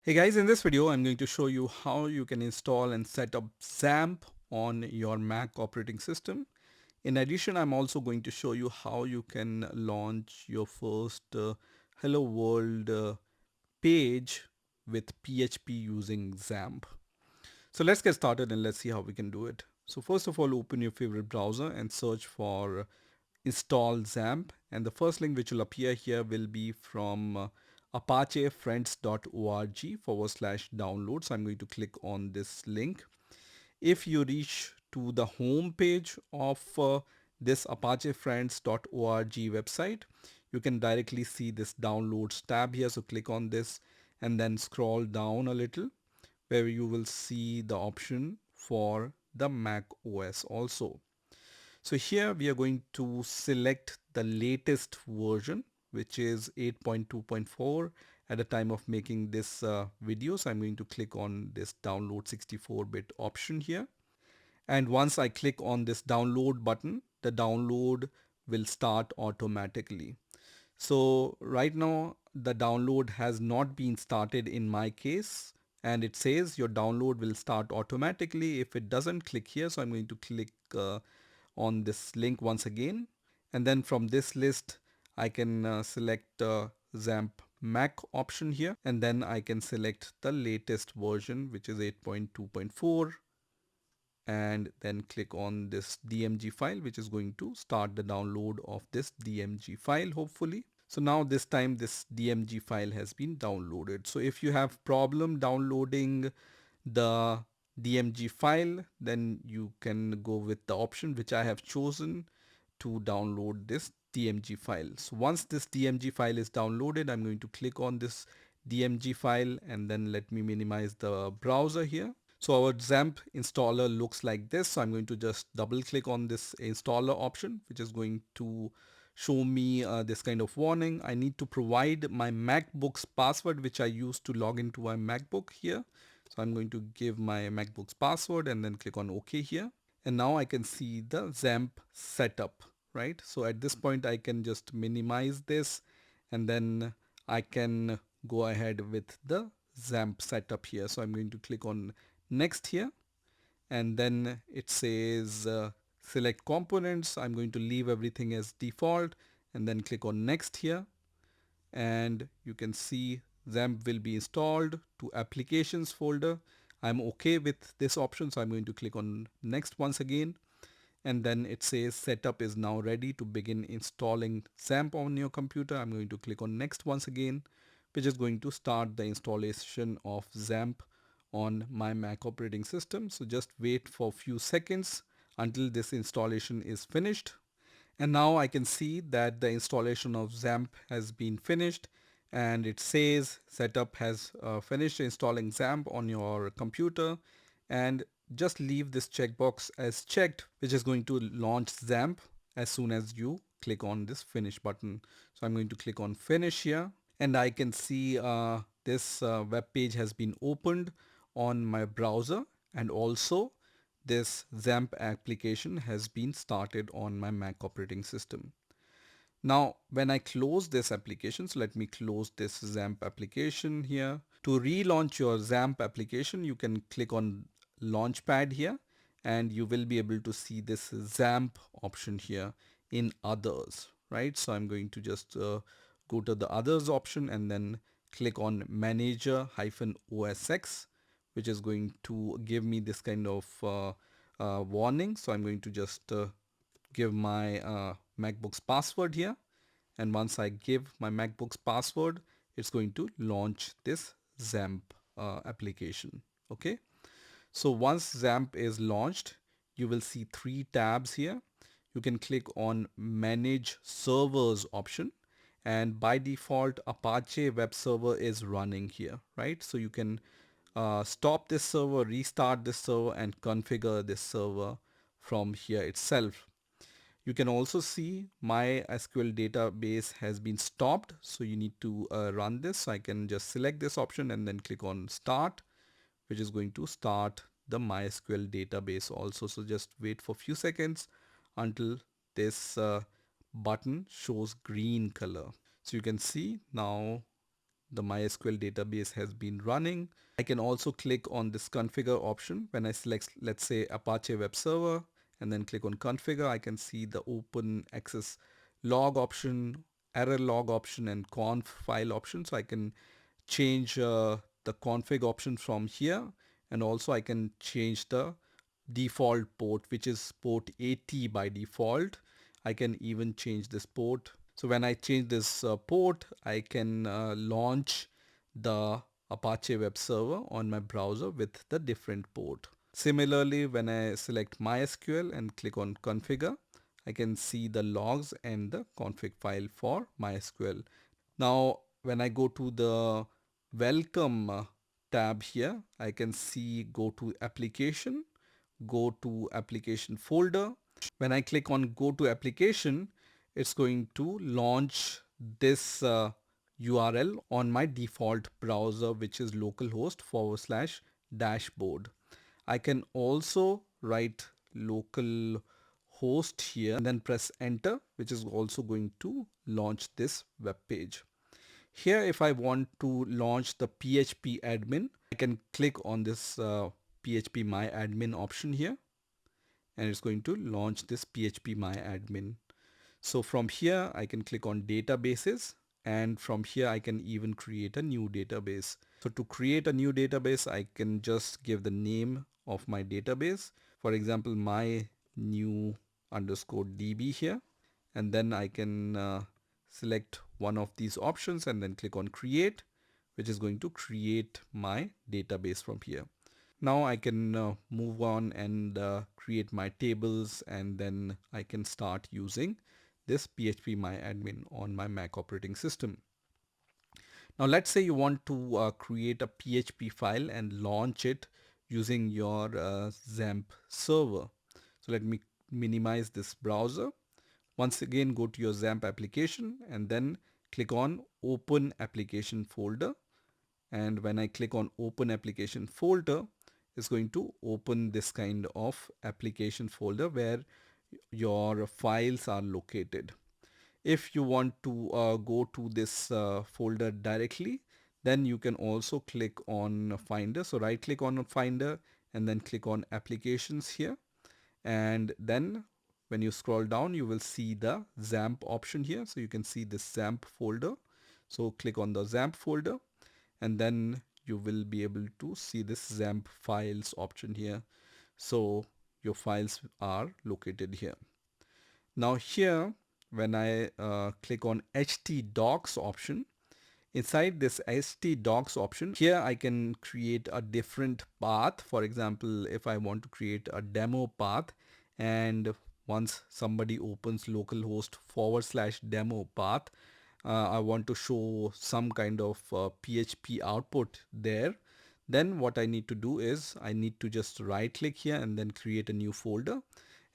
Hey guys, in this video I'm going to show you how you can install and set up XAMPP on your Mac operating system. In addition, I'm also going to show you how you can launch your first Hello World page with PHP using XAMPP. So let's get started and let's see how we can do it. So first of all, open your favorite browser and search for Install XAMPP, and the first link which will appear here will be from apachefriends.org/download. So I'm going to click on this link. If you reach to the home page of this apachefriends.org website, you can directly see this downloads tab here. So click on this and then scroll down a little, where you will see the option for the Mac OS also. So here we are going to select the latest version, which is 8.2.4 at the time of making this video. So I'm going to click on this download 64-bit option here. And once I click on this download button, the download will start automatically. So right now the download has not been started in my case, and it says your download will start automatically if it doesn't. Click here. So I'm going to click on this link once again, and then from this list I can select XAMPP Mac option here, and then I can select the latest version, which is 8.2.4, and then click on this DMG file, which is going to start the download of this DMG file hopefully. So now this time this DMG file has been downloaded. So if you have problem downloading the DMG file, then you can go with the option which I have chosen to download this DMG file. So once this DMG file is downloaded, I'm going to click on this DMG file, and then let me minimize the browser here. So our XAMPP installer looks like this. So I'm going to just double click on this installer option, which is going to show me this kind of warning. I need to provide my MacBook's password, which I use to log into my MacBook here. So I'm going to give my MacBook's password and then click on OK here. And now I can see the XAMPP setup, right? So at this point I can just minimize this, and then I can go ahead with the XAMPP setup here. So I'm going to click on next here, and then it says select components. I'm going to leave everything as default and then click on next here, and you can see XAMPP will be installed to applications folder. I'm okay with this option, so I'm going to click on next once again, and then it says setup is now ready to begin installing XAMPP on your computer. I'm going to click on next once again, which is going to start the installation of XAMPP on my Mac operating system. So just wait for a few seconds until this installation is finished. And now I can see that the installation of XAMPP has been finished, and it says setup has finished installing XAMPP on your computer, and just leave this checkbox as checked, which is going to launch XAMPP as soon as you click on this finish button. So I'm going to click on finish here, and I can see this web page has been opened on my browser, and also this XAMPP application has been started on my Mac operating system. Now, when I close this application, so let me close this XAMPP application here. To relaunch your XAMPP application, you can click on Launchpad here, and you will be able to see this XAMPP option here in others, right? So I'm going to just go to the others option and then click on Manager-OSX, which is going to give me this kind of warning. So I'm going to just give my MacBook's password here, and once I give my MacBook's password, it's going to launch this XAMPP application. Okay, so once XAMPP is launched, you will see three tabs here. You can click on Manage Servers option, and by default Apache web server is running here, right? So you can stop this server, restart this server, and configure this server from here itself. You can also see MySQL database has been stopped, so you need to run this. So I can just select this option and then click on start, which is going to start the MySQL database also. So just wait for a few seconds until this button shows green color. So you can see now the MySQL database has been running. I can also click on this configure option. When I select, let's say, Apache web server and then click on configure, I can see the open access log option, error log option, and conf file option. So I can change the config option from here, and also I can change the default port, which is port 80 by default. I can even change this port. So when I change this port, I can launch the Apache web server on my browser with the different port. Similarly, when I select MySQL and click on configure, I can see the logs and the config file for MySQL. Now, when I go to the welcome tab here, I can see go to application folder. When I click on go to application, it's going to launch this URL on my default browser, which is localhost/dashboard. I can also write local host here and then press enter, which is also going to launch this web page. Here, if I want to launch the phpMyAdmin, I can click on this phpMyAdmin option here, and it's going to launch this phpMyAdmin. So from here, I can click on databases, and from here, I can even create a new database. So to create a new database, I can just give the name of my database. For example, my new underscore DB here, and then I can select one of these options and then click on create, which is going to create my database from here. Now I can move on and create my tables, and then I can start using this phpMyAdmin on my Mac operating system. Now let's say you want to create a PHP file and launch it using your XAMPP server. So let me minimize this browser. Once again, go to your XAMPP application and then click on open application folder. And when I click on open application folder, it's going to open this kind of application folder where your files are located. If you want to go to this folder directly, then you can also click on Finder. So right click on Finder and then click on applications here. And then when you scroll down, you will see the XAMPP option here. So you can see this XAMPP folder. So click on the XAMPP folder, and then you will be able to see this XAMPP files option here. So your files are located here. Now here, when I click on htdocs option, inside this htdocs option, here I can create a different path. For example, if I want to create a demo path, and once somebody opens localhost/demo path, I want to show some kind of PHP output there, then what I need to do is I need to just right click here and then create a new folder.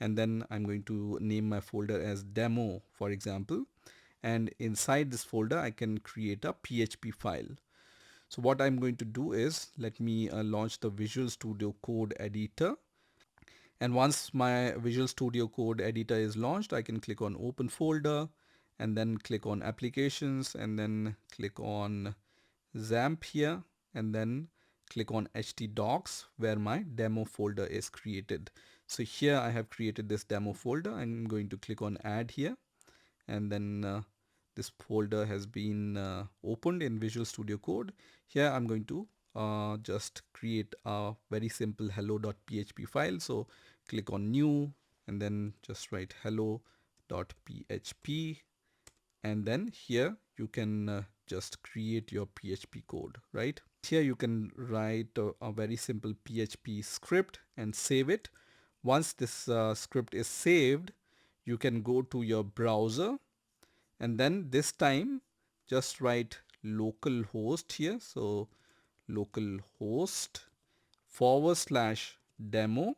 And then I'm going to name my folder as demo, for example. And inside this folder, I can create a PHP file. So what I'm going to do is let me launch the Visual Studio Code editor. And once my Visual Studio Code editor is launched, I can click on open folder and then click on applications and then click on XAMPP here and then click on htdocs where my demo folder is created. So here I have created this demo folder. I'm going to click on add here, and then this folder has been opened in Visual Studio Code. Here I'm going to just create a very simple hello.php file. So click on new and then just write hello.php, and then here you can just create your PHP code, right? Here you can write a very simple PHP script and save it. Once this script is saved, you can go to your browser, and then this time just write localhost here. So localhost/demo/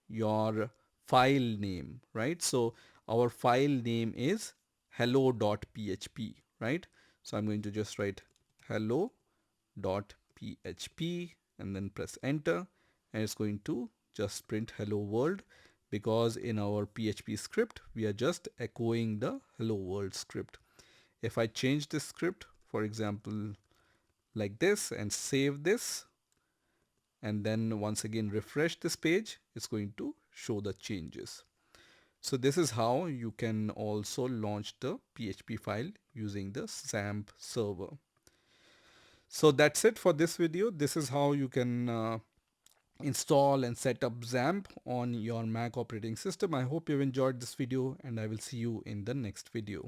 your file name, right? So our file name is hello.php, right? So I'm going to just write hello.php and then press enter, and it's going to just print hello world, because in our PHP script we are just echoing the hello world script. If I change this script, for example, like this, and save this. And then once again refresh this page, it's going to show the changes. So this is how you can also launch the PHP file using the XAMPP server. So that's it for this video. This is how you can install and set up XAMPP on your Mac operating system. I hope you've enjoyed this video, and I will see you in the next video.